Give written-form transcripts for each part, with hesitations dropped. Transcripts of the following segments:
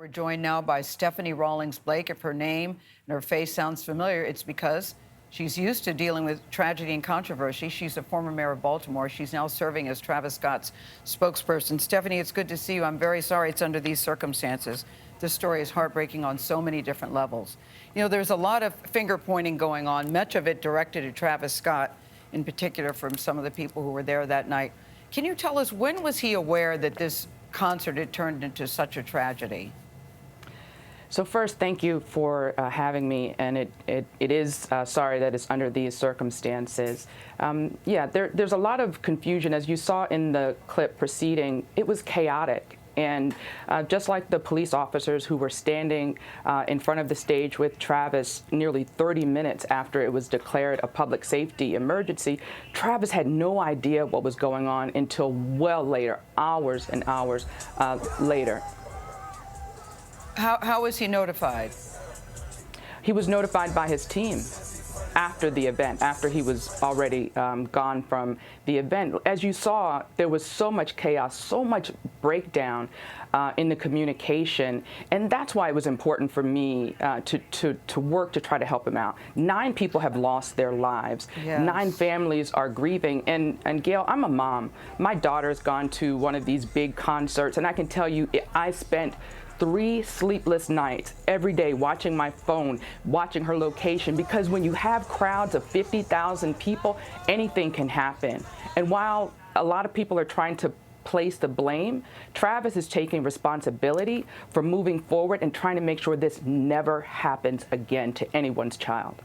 We're joined now by Stephanie Rawlings-Blake. If her name and her face sounds familiar, it's because she's used to dealing with tragedy and controversy. She's a former mayor of Baltimore. She's now serving as Travis Scott's spokesperson. Stephanie, it's good to see you. I'm very sorry it's under these circumstances. This story is heartbreaking on so many different levels. You know, there's a lot of finger-pointing going on, much of it directed at Travis Scott, in particular from some of the people who were there that night. Can you tell us, when was he aware that this concert had turned into such a tragedy? So first, thank you for having me, and it is sorry that it's under these circumstances. Yeah, there's a lot of confusion. As you saw in the clip preceding, it was chaotic. And just like the police officers who were standing in front of the stage with Travis nearly 30 minutes after it was declared a public safety emergency, Travis had no idea what was going on until well later, hours and hours later. How was he notified? He was notified by his team after the event, after he was already gone from the event. As you saw, there was so much chaos, so much breakdown in the communication, and that's why it was important for me to work to try to help him out. 9 people have lost their lives. Yes. 9 families are grieving, and Gayle, I'm a mom. My daughter's gone to one of these big concerts, and I can tell you, I spent 3 sleepless nights every day watching my phone, watching her location, because when you have crowds of 50,000 people, anything can happen. And while a lot of people are trying to place the blame, Travis is taking responsibility for moving forward and trying to make sure this never happens again to anyone's child.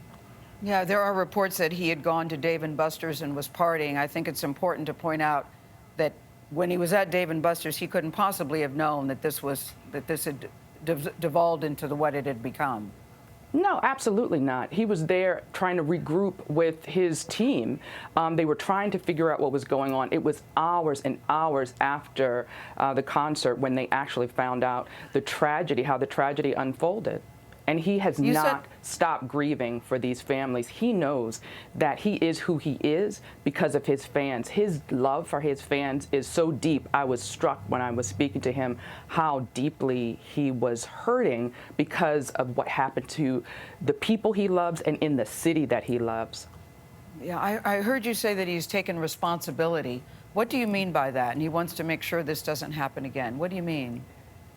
Yeah, there are reports that he had gone to Dave & Buster's and was partying. I think it's important to point out that when he was at Dave & Buster's, he couldn't possibly have known that this had devolved into what it had become. No, absolutely not. He was there trying to regroup with his team. They were trying to figure out what was going on. It was hours and hours after the concert when they actually found out the tragedy, how the tragedy unfolded. And he has not stopped grieving for these families. He knows that he is who he is because of his fans. His love for his fans is so deep. I was struck when I was speaking to him how deeply he was hurting because of what happened to the people he loves and in the city that he loves. Yeah, I heard you say that he's taken responsibility. What do you mean by that? And he wants to make sure this doesn't happen again. What do you mean?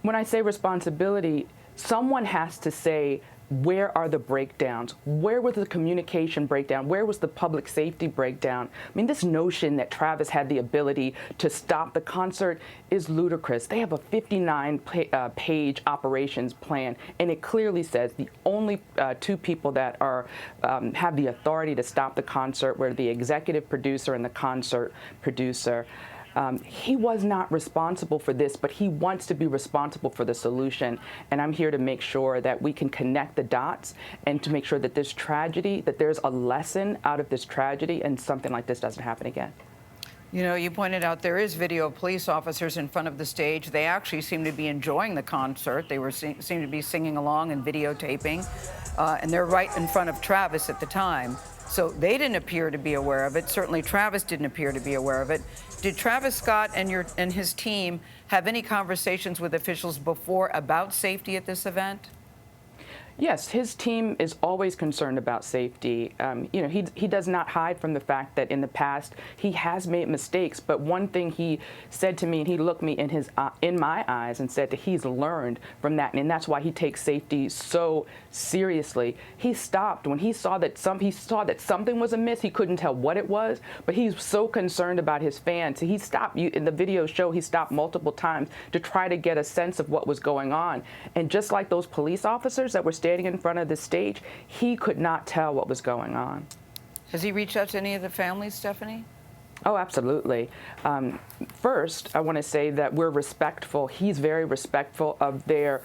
When I say responsibility, someone has to say, where are the breakdowns? Where was the communication breakdown? Where was the public safety breakdown? I mean, this notion that Travis had the ability to stop the concert is ludicrous. They have a 59-page operations plan, and it clearly says the only 2 people that are have the authority to stop the concert were the executive producer and the concert producer. He was not responsible for this, but he wants to be responsible for the solution. And I'm here to make sure that we can connect the dots and to make sure that this tragedy, that there's a lesson out of this tragedy and something like this doesn't happen again. You know, you pointed out there is video of police officers in front of the stage. They actually seem to be enjoying the concert. They seem to be singing along and videotaping. And they're right in front of Travis at the time. So they didn't appear to be aware of it. Certainly Travis didn't appear to be aware of it. Did Travis Scott and his team have any conversations with officials before about safety at this event? Yes, his team is always concerned about safety. You know, he does not hide from the fact that in the past he has made mistakes. But one thing he said to me, and he looked me in my eyes and said that he's learned from that, and that's why he takes safety so seriously. He stopped when he saw that something was amiss. He couldn't tell what it was, but he's so concerned about his fans. He stopped. In the video show, he stopped multiple times to try to get a sense of what was going on. And just like those police officers that were standing in front of the stage, he could not tell what was going on. Has he reached out to any of the families, Stephanie? Oh, absolutely. First, I want to say that we're respectful. He's very respectful of their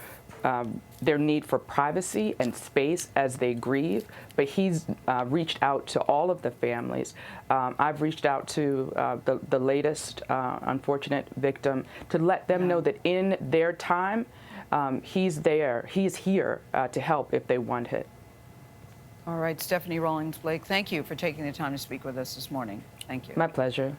need for privacy and space as they grieve, but he's reached out to all of the families. I've reached out to the latest unfortunate victim to let them know that in their time, he's here to help if they want it. All right, Stephanie Rawlings-Blake, thank you for taking the time to speak with us this morning. Thank you. My pleasure.